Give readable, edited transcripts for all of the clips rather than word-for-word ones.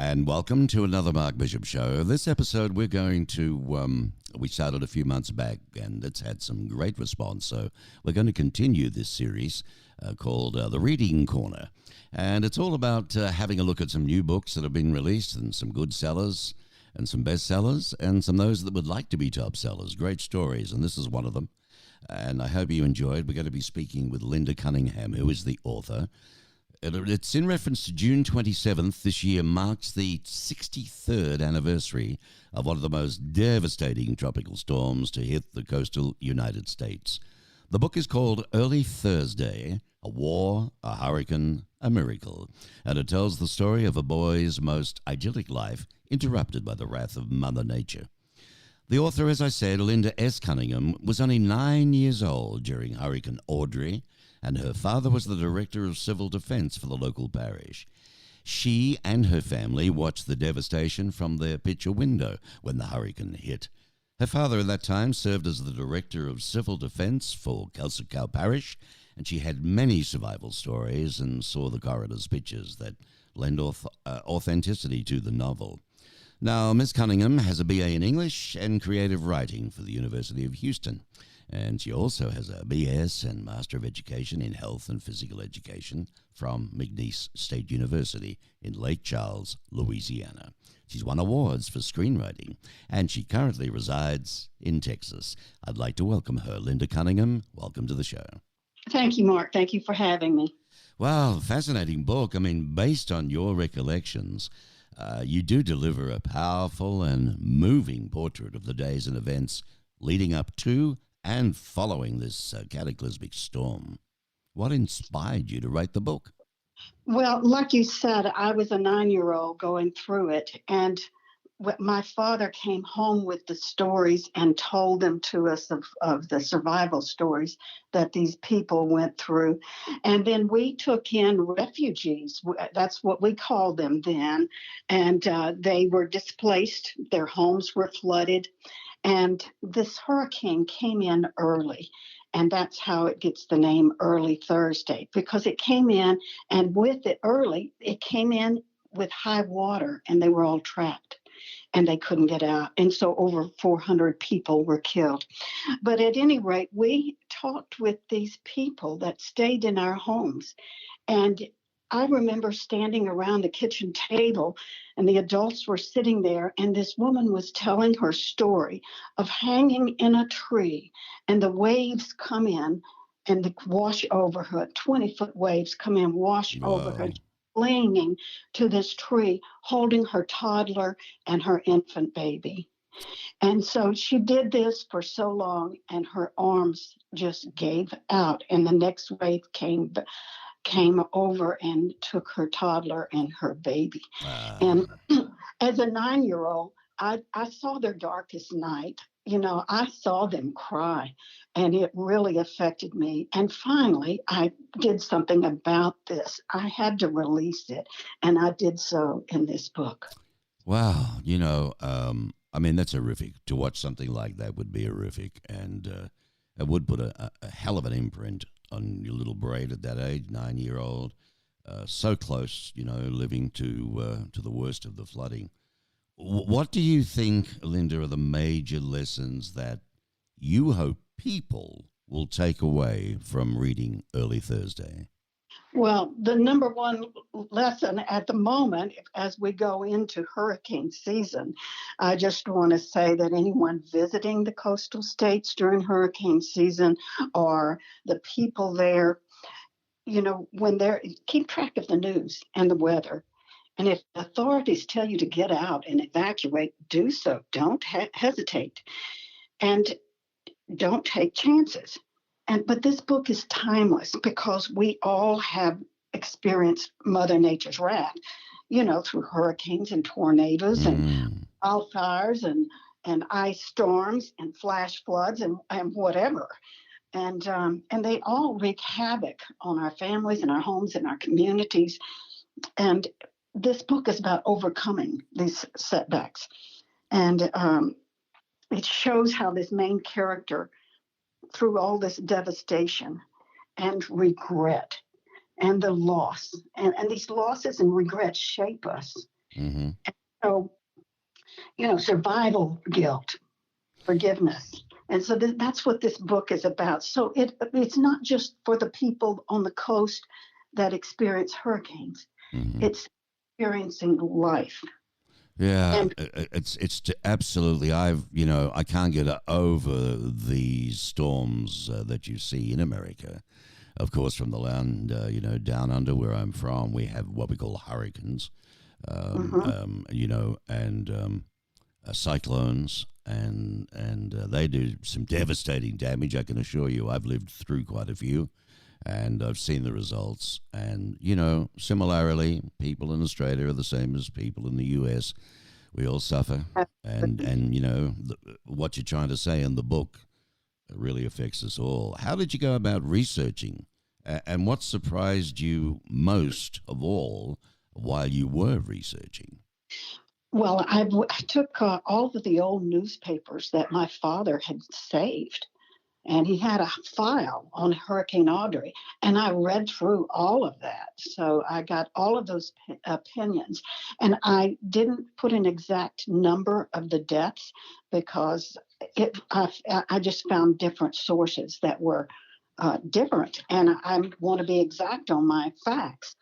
And welcome to another Mark Bishop Show. This episode we're going to, we started a few months back and it's had some great response. So we're going to continue this series called The Reading Corner. And it's all about having a look at some new books that have been released and some good sellers and some bestsellers and some those that would like to be top sellers. Great stories, and this is one of them. And I hope you enjoyed. We're going to be speaking with Linda Cunningham, who is the author. It's in reference to June 27th. This year marks the 63rd anniversary of one of the most devastating tropical storms to hit the coastal United States. The book is called Early Thursday, A War, a Hurricane, a Miracle, and it tells the story of a boy's most idyllic life interrupted by the wrath of Mother Nature. The author, as I said, Linda S. Cunningham, was only 9 years old during Hurricane Audrey, and her father was the director of civil defense for the local parish. She and her family watched the devastation from their picture window when the hurricane hit. Her father at that time served as the director of civil defense for Cajun-French parish, and she had many survival stories and saw the coroner's pictures that lend authenticity to the novel. Now, Ms. Cunningham has a BA in English and Creative Writing for the University of Houston. And she also has a BS and Master of Education in Health and Physical Education from McNeese State University in Lake Charles, Louisiana. She's won awards for screenwriting, and she currently resides in Texas. I'd like to welcome her. Linda Cunningham, welcome to the show. Thank you, Mark. Thank you for having me. Wow, fascinating book. I mean, based on your recollections, you do deliver a powerful and moving portrait of the days and events leading up to and following this cataclysmic storm. What inspired you to write the book? Well, like you said, I was a 9-year-old going through it, and my father came home with the stories and told them to us of the survival stories that these people went through. And then we took in refugees. That's what we called them then. And they were displaced. Their homes were flooded. And this hurricane came in early, and that's how it gets the name Early Thursday, because it came in, and with it early, it came in with high water, and they were all trapped, and they couldn't get out. And so over 400 people were killed. But at any rate, we talked with these people that stayed in our homes, and I remember standing around the kitchen table and the adults were sitting there, and this woman was telling her story of hanging in a tree, and the waves come in and wash over her. 20-foot waves come in, wash over her, clinging to this tree, holding her toddler and her infant baby. And so she did this for so long, and her arms just gave out, and the next wave came over and took her toddler and her baby. And as a 9-year-old, I saw their darkest night. You know, I saw them cry, and it really affected me. And finally, I did something about this. I had to release it, and I did so in this book. Wow. I mean, that's horrific. To watch something like that would be horrific, and it would put a hell of an imprint on your little braid at that age, 9-year-old, so close, living to the worst of the flooding. What do you think, Linda, are the major lessons that you hope people will take away from reading Early Thursday? Well, the number one lesson at the moment, as we go into hurricane season, I just want to say that anyone visiting the coastal states during hurricane season, or the people there, when keep track of the news and the weather. And if authorities tell you to get out and evacuate, do so. Don't hesitate, and don't take chances. But this book is timeless because we all have experienced Mother Nature's wrath, through hurricanes and tornadoes and wildfires and ice storms and flash floods and whatever. And they all wreak havoc on our families and our homes and our communities. And this book is about overcoming these setbacks. And it shows how this main character, through all this devastation and regret and the loss, and these losses and regrets shape us Mm-hmm. So, survival guilt, forgiveness. And so that's what this book is about. So it's not just for the people on the coast that experience hurricanes. Mm-hmm. It's experiencing life. Yeah, And absolutely. I can't get over these storms that you see in America. Of course, from the land, down under where I'm from, we have what we call hurricanes, mhm. and cyclones, and they do some devastating damage. I can assure you, I've lived through quite a few, and I've seen the results. And similarly, people in Australia are the same as people in the U.S. We all suffer, and what you're trying to say in the book really affects us all. How did you go about researching, and what surprised you most of all while you were researching? Well, I took all of the old newspapers that my father had saved, and he had a file on Hurricane Audrey, and I read through all of that. So I got all of those opinions, and I didn't put an exact number of the deaths because I just found different sources that were different, and I want to be exact on my facts.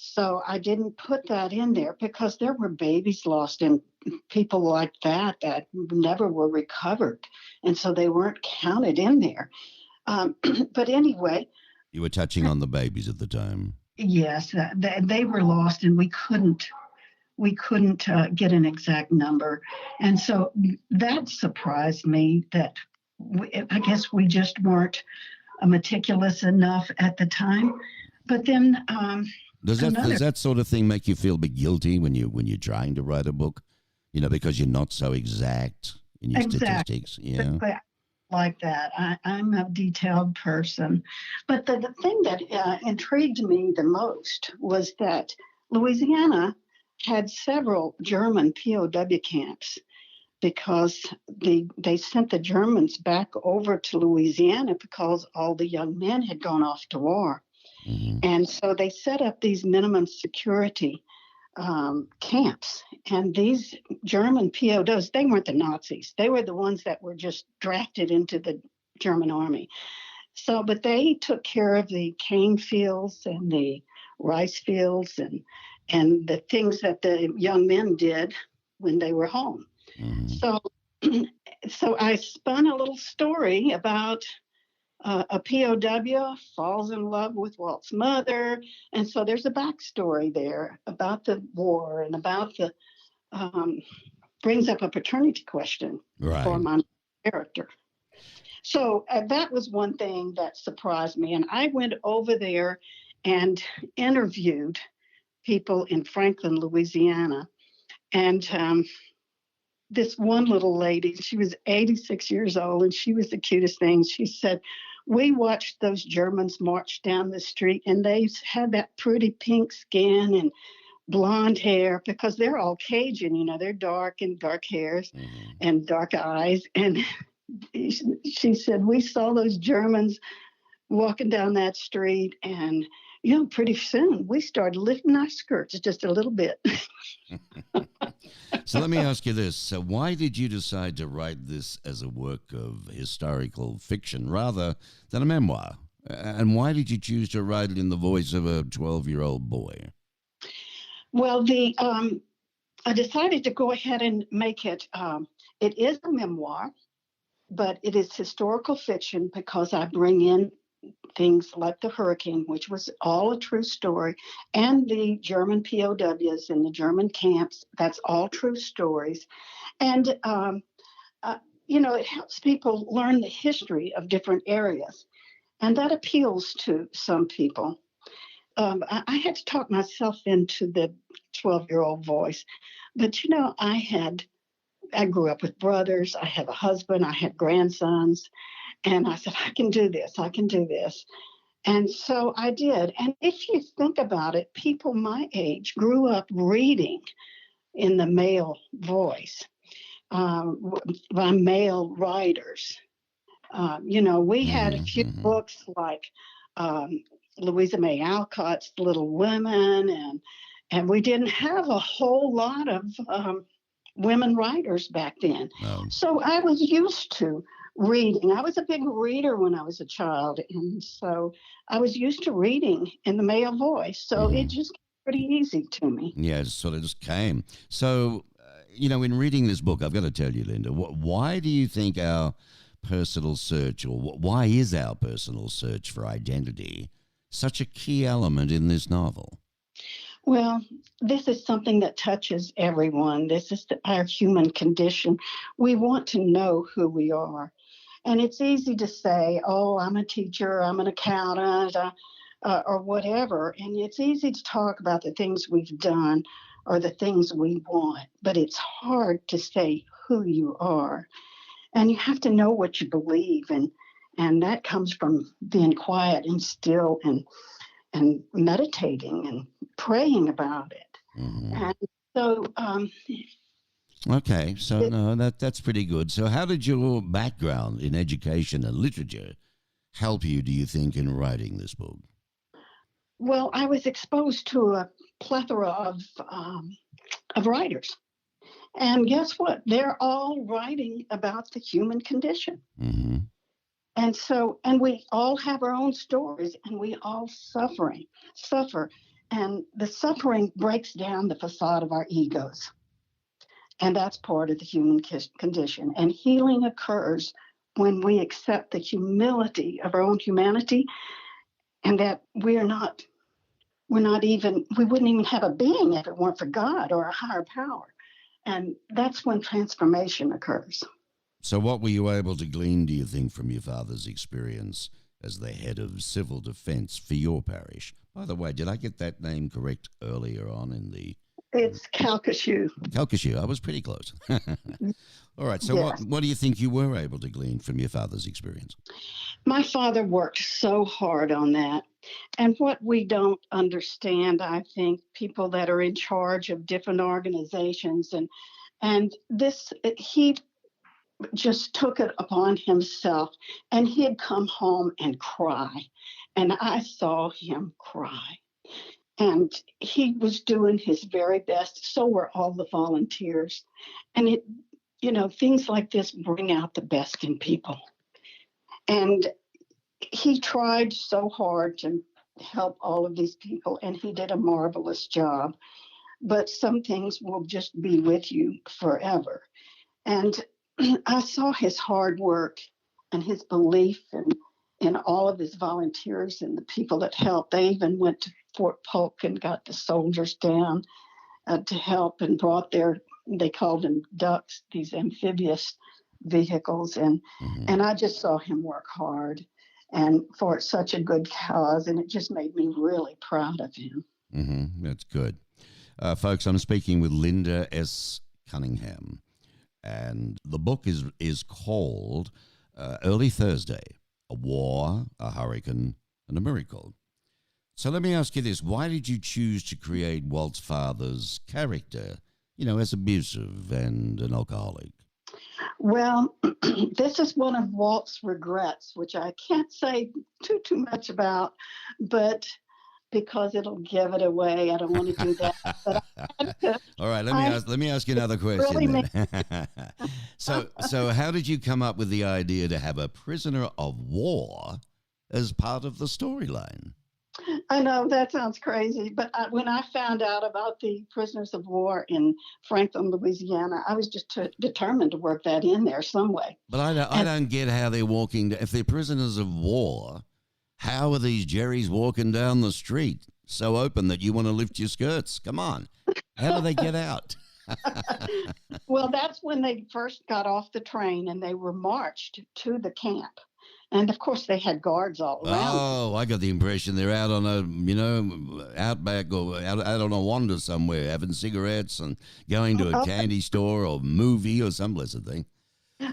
So I didn't put that in there because there were babies lost and people like that never were recovered. And so they weren't counted in there. But anyway, You were touching on the babies at the time. yes, they were lost and we couldn't get an exact number. And so that surprised me that I guess we just weren't meticulous enough at the time. But then Does another that sort of thing make you feel a bit guilty when you're trying to write a book? Because you're not so exact in your exact statistics. Yeah. like that. I'm a detailed person. But the thing that intrigued me the most was that Louisiana had several German POW camps because they sent the Germans back over to Louisiana because all the young men had gone off to war. Mm-hmm. And so they set up these minimum security camps. And these German POWs, they weren't the Nazis. They were the ones that were just drafted into the German army. So, but they took care of the cane fields and the rice fields and the things that the young men did when they were home. Mm-hmm. So, so I spun a little story about a POW falls in love with Walt's mother. And so there's a backstory there about the war and about um, brings up a paternity question for Right. my character. So that was one thing that surprised me. And I went over there and interviewed people in Franklin, Louisiana. And this one little lady, she was 86 years old, and she was the cutest thing. She said, we watched those Germans march down the street, and they had that pretty pink skin and blonde hair because they're all Cajun, they're dark and dark hairs Mm-hmm. and dark eyes. And she said, we saw those Germans walking down that street, and pretty soon we started lifting our skirts just a little bit. So let me ask you this. So why did you decide to write this as a work of historical fiction rather than a memoir? And why did you choose to write it in the voice of a 12-year-old boy? Well, I decided to go ahead and make it. It is a memoir, but it is historical fiction because I bring in things like the hurricane, which was all a true story, and the German POWs in the German camps. That's all true stories. And, it helps people learn the history of different areas. And that appeals to some people. I had to talk myself into the 12-year-old voice. But, I grew up with brothers. I have a husband. I had grandsons. And I said, I can do this. I can do this. And so I did. And if you think about it, people my age grew up reading in the male voice by male writers. We had a few Mm-hmm. books like Louisa May Alcott's Little Women And we didn't have a whole lot of women writers back then. No. So I was used to reading. I was a big reader when I was a child. And so I was used to reading in the male voice. So it just came pretty easy to me. Yeah, it sort of just came. So, in reading this book, I've got to tell you, Linda, why do you think our personal search, or why is our personal search for identity such a key element in this novel? Well, this is something that touches everyone. This is our human condition. We want to know who we are. And it's easy to say, oh, I'm a teacher, I'm an accountant, or whatever. And it's easy to talk about the things we've done or the things we want. But it's hard to say who you are. And you have to know what you believe. And that comes from being quiet and still and meditating and praying about it. And so okay, so no, that's pretty good. So how did your background in education and literature help you, do you think, in writing this book? well, I was exposed to a plethora of writers, and guess what, they're all writing about the human condition. And so, and we all have our own stories, and we all suffer. And the suffering breaks down the facade of our egos. And that's part of the human condition. And healing occurs when we accept the humility of our own humanity, and that we wouldn't even have a being if it weren't for God or a higher power. And that's when transformation occurs. So what were you able to glean, do you think, from your father's experience as the head of civil defense for your parish? By the way, did I get that name correct earlier on in the... It's Calcasieu. Calcasieu. I was pretty close. All right. So Yes. what do you think you were able to glean from your father's experience? My father worked so hard on that. And what we don't understand, I think, people that are in charge of different organizations and this, he just took it upon himself, and he'd come home and cry. And I saw him cry. And he was doing his very best. So were all the volunteers. And things like this bring out the best in people. And he tried so hard to help all of these people, and he did a marvelous job. But some things will just be with you forever. And I saw his hard work and his belief in all of his volunteers and the people that helped. They even went to Fort Polk and got the soldiers down to help and brought they called them ducks, these amphibious vehicles. And I just saw him work hard and for such a good cause. And it just made me really proud of him. That's good. Folks, I'm speaking with Linda S. Cunningham. And the book is called Early Thursday, A War, a Hurricane, and a Miracle. So let me ask you this. Why did you choose to create Walt's father's character, as abusive and an alcoholic? Well, this is one of Walt's regrets, which I can't say too much about, but because it'll give it away, I don't want to do that. But all right, let me ask you another question. Really then. So how did you come up with the idea to have a prisoner of war as part of the storyline? I know that sounds crazy, but when I found out about the prisoners of war in Franklin, Louisiana, I was just determined to work that in there some way. But I don't get how they're walking. If they're prisoners of war, how are these Jerrys walking down the street so open that you want to lift your skirts? Come on. How do they get out? Well, that's when they first got off the train and they were marched to the camp. And of course, they had guards all around. Oh, I got the impression they're out on a, outback or out on a wander somewhere, having cigarettes and going to a candy store or movie or some blessed thing.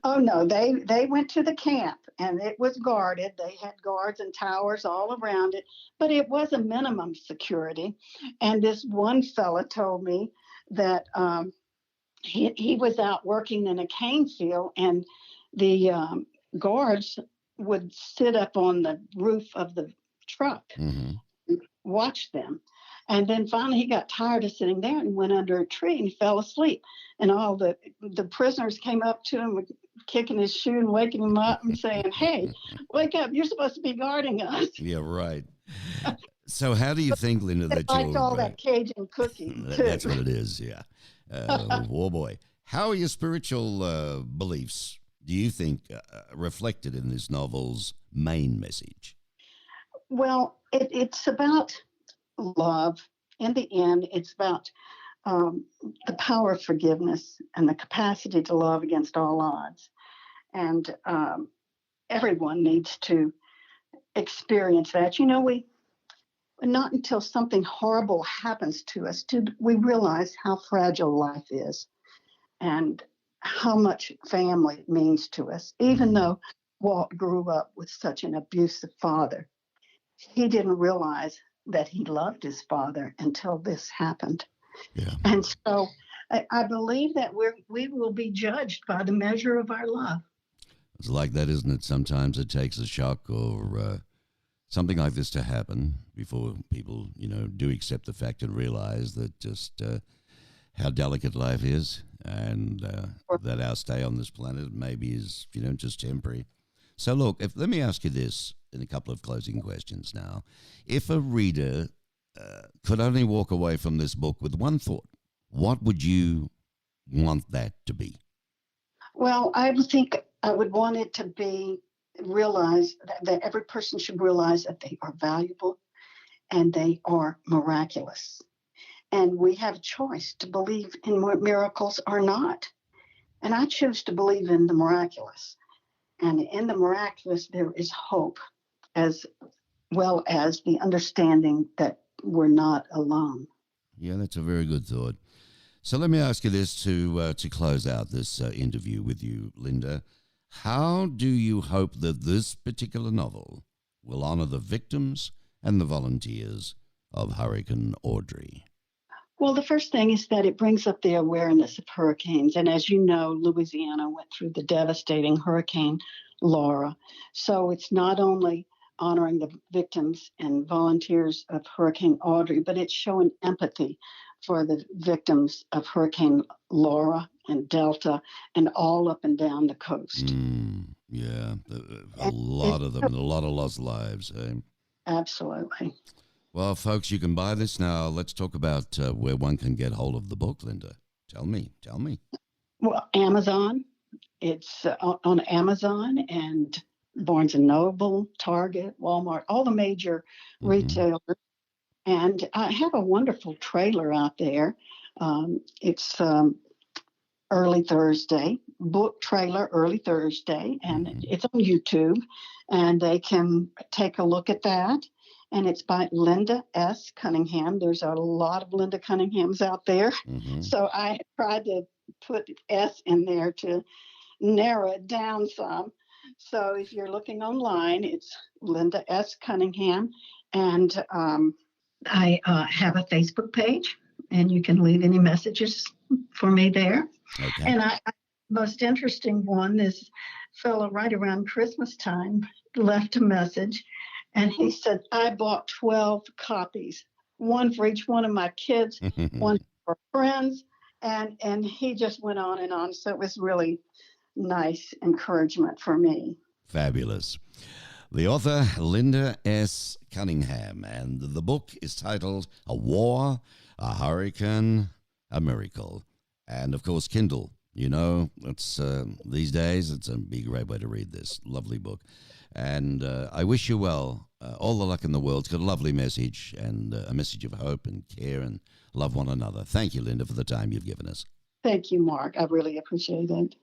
Oh, no, they went to the camp and it was guarded. They had guards and towers all around it, but it was a minimum security. And this one fella told me that he was out working in a cane field, and the guards would sit up on the roof of the truck, watch them. And then finally he got tired of sitting there and went under a tree and he fell asleep. And all the prisoners came up to him, kicking his shoe and waking him up and saying, "Hey, wake up. You're supposed to be guarding us." Yeah, right. So how do you think, Linda, They that liked all you're... that Cajun cooking, too. That's what it is, yeah. Oh, boy. How are your spiritual beliefs, do you think, reflected in this novel's main message? Well, it's about love. In the end, it's about the power of forgiveness and the capacity to love against all odds. And everyone needs to experience that. We not until something horrible happens to us do we realize how fragile life is and how much family means to us. Even though Walt grew up with such an abusive father, he didn't realize that he loved his father until this happened. Yeah. And so I believe that we will be judged by the measure of our love. It's like that, isn't it? Sometimes it takes a shock or something like this to happen before people, do accept the fact and realize that just how delicate life is and that our stay on this planet maybe is, just temporary. So look, let me ask you this in a couple of closing questions now. If a reader could only walk away from this book with one thought, what would you want that to be? Well, I would think I would want it to be realize that every person should realize that they are valuable and they are miraculous. And we have a choice to believe in miracles or not. And I choose to believe in the miraculous. And in the miraculous, there is hope, as well as the understanding that we're not alone. Yeah, that's a very good thought. So let me ask you this to close out this interview with you, Linda. How do you hope that this particular novel will honor the victims and the volunteers of Hurricane Audrey? Well, the first thing is that it brings up the awareness of hurricanes. And as you know, Louisiana went through the devastating Hurricane Laura. So it's not only honoring the victims and volunteers of Hurricane Audrey, but it's showing empathy for the victims of Hurricane Laura and Delta and all up and down the coast. Yeah, a lot of them and a lot of lost lives. Absolutely. Well, folks, you can buy this now. Let's talk about where one can get hold of the book, Linda. Tell me. Well, Amazon. It's on Amazon and Barnes & Noble, Target, Walmart, all the major retailers. And I have a wonderful trailer out there. It's Early Thursday, book trailer Early Thursday, and it's on YouTube. And they can take a look at that. And it's by Linda S. Cunningham. There's a lot of Linda Cunninghams out there. So I tried to put S in there to narrow it down some. So if you're looking online, it's Linda S. Cunningham. And I have a Facebook page, and you can leave any messages for me there. Okay. And most interesting one is a fellow right around Christmas time left a message, and he said, "I bought 12 copies, one for each one of my kids, one for friends," and he just went on and on. So it was really nice encouragement for me. Fabulous. The author, Linda S. Cunningham, and the book is titled A War, a Hurricane, a Miracle. And, of course, Kindle. It's these days, it's a big, great way to read this. Lovely book. And I wish you well. All the luck in the world. It's got a lovely message and a message of hope and care and love one another. Thank you, Linda, for the time you've given us. Thank you, Mark. I really appreciate it.